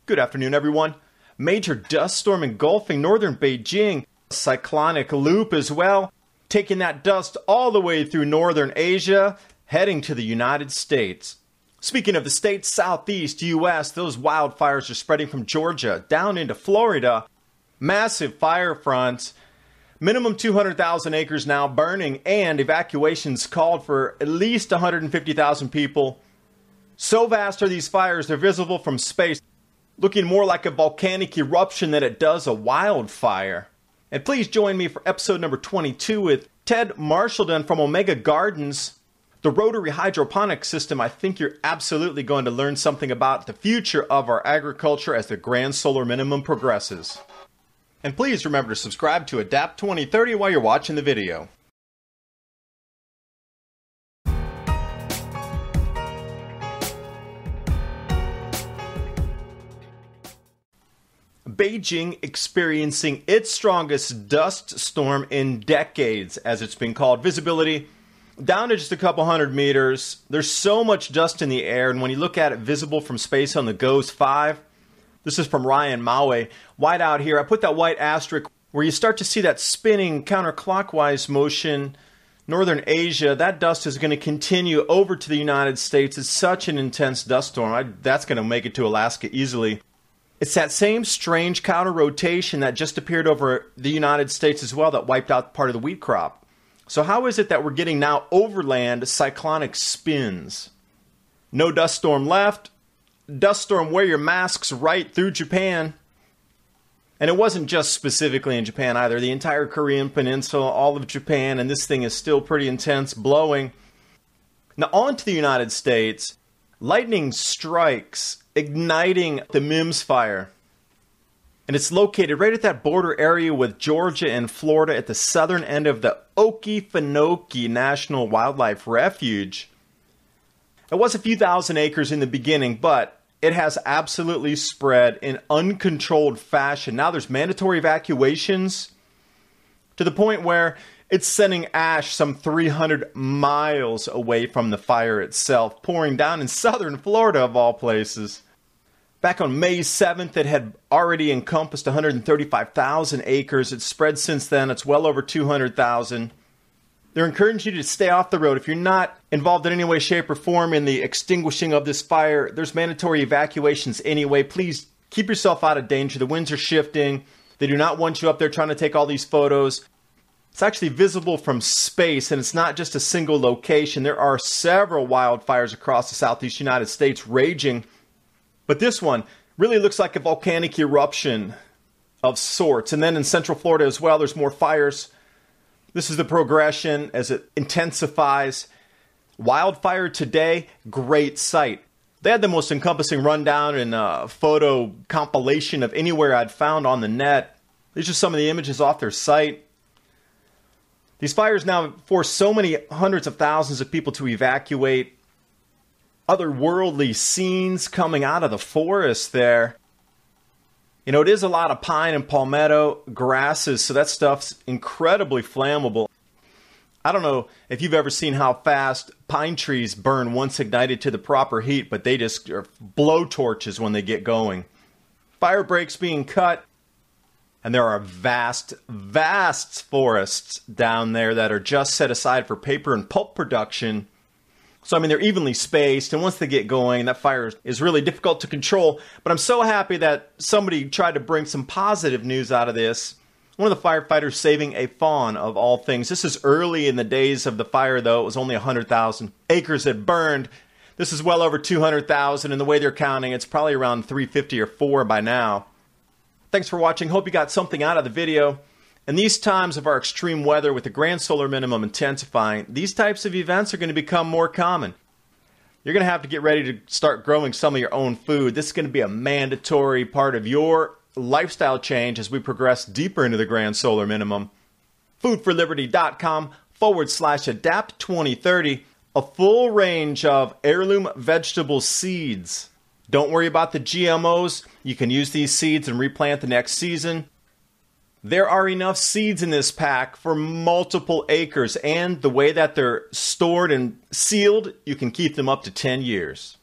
Good afternoon, everyone. Major dust storm engulfing northern Beijing, cyclonic loop as well, taking that dust all the way through northern Asia, heading to the United States. Speaking of the states southeast U.S., those wildfires are spreading from Georgia down into Florida. Massive fire fronts, minimum 200,000 acres now burning, and evacuations called for at least 150,000 people. So vast are these fires, they're visible from space, looking more like a volcanic eruption than it does a wildfire. And please join me for episode number 22 with Ted Marshallton from Omega Gardens, the Rotary hydroponic system. I think you're absolutely going to learn something about the future of our agriculture as the grand solar minimum progresses. And please remember to subscribe to Adapt 2030 while you're watching the video. Beijing experiencing its strongest dust storm in decades, as it's been called. Visibility down to just a couple hundred meters. There's so much dust in the air, and when you look at it visible from space on the GOES 5, this is from Ryan Maue. White out here, I put that white asterisk where you start to see that spinning counterclockwise motion. Northern Asia, that dust is going to continue over to the United States. It's such an intense dust storm. That's going to make it to Alaska easily. It's that same strange counter-rotation that just appeared over the United States as well that wiped out part of the wheat crop. So how is it that we're getting now overland cyclonic spins? No dust storm left. Dust storm, wear your masks right through Japan. And it wasn't just specifically in Japan either. The entire Korean peninsula, all of Japan, and this thing is still pretty intense, blowing. Now on to the United States. Lightning strikes, igniting the Mims fire. And it's located right at that border area with Georgia and Florida at the southern end of the Okefenokee National Wildlife Refuge. It was a few thousand acres in the beginning, but it has absolutely spread in uncontrolled fashion. Now there's mandatory evacuations to the point where it's sending ash some 300 miles away from the fire itself, pouring down in southern Florida of all places. Back on May 7th, it had already encompassed 135,000 acres. It's spread since then. It's well over 200,000. They're encouraging you to stay off the road. If you're not involved in any way, shape, or form in the extinguishing of this fire, there's mandatory evacuations anyway. Please keep yourself out of danger. The winds are shifting. They do not want you up there trying to take all these photos. It's actually visible from space, and it's not just a single location. There are several wildfires across the southeast United States raging. But this one really looks like a volcanic eruption of sorts. And then in central Florida as well, there's more fires. This is the progression as it intensifies. Wildfire today, great sight. They had the most encompassing rundown and photo compilation of anywhere I'd found on the net. These are some of the images off their site. These fires now force so many hundreds of thousands of people to evacuate. Otherworldly scenes coming out of the forest there. You know, it is a lot of pine and palmetto grasses, so that stuff's incredibly flammable. I don't know if you've ever seen how fast pine trees burn once ignited to the proper heat, but they just are blow torches when they get going. Fire breaks being cut. And there are vast, vast forests down there that are just set aside for paper and pulp production. So, I mean, they're evenly spaced, and once they get going, that fire is really difficult to control. But I'm so happy that somebody tried to bring some positive news out of this. One of the firefighters saving a fawn of all things. This is early in the days of the fire, though. It was only 100,000 acres that burned. This is well over 200,000, and the way they're counting, it's probably around 350 or 4 by now. Thanks for watching. Hope you got something out of the video. In these times of our extreme weather with the grand solar minimum intensifying, these types of events are going to become more common. You're going to have to get ready to start growing some of your own food. This is going to be a mandatory part of your lifestyle change as we progress deeper into the grand solar minimum. foodforliberty.com/adapt2030, a full range of heirloom vegetable seeds. Don't worry about the GMOs. You can use these seeds and replant the next season. There are enough seeds in this pack for multiple acres, and the way that they're stored and sealed, you can keep them up to 10 years.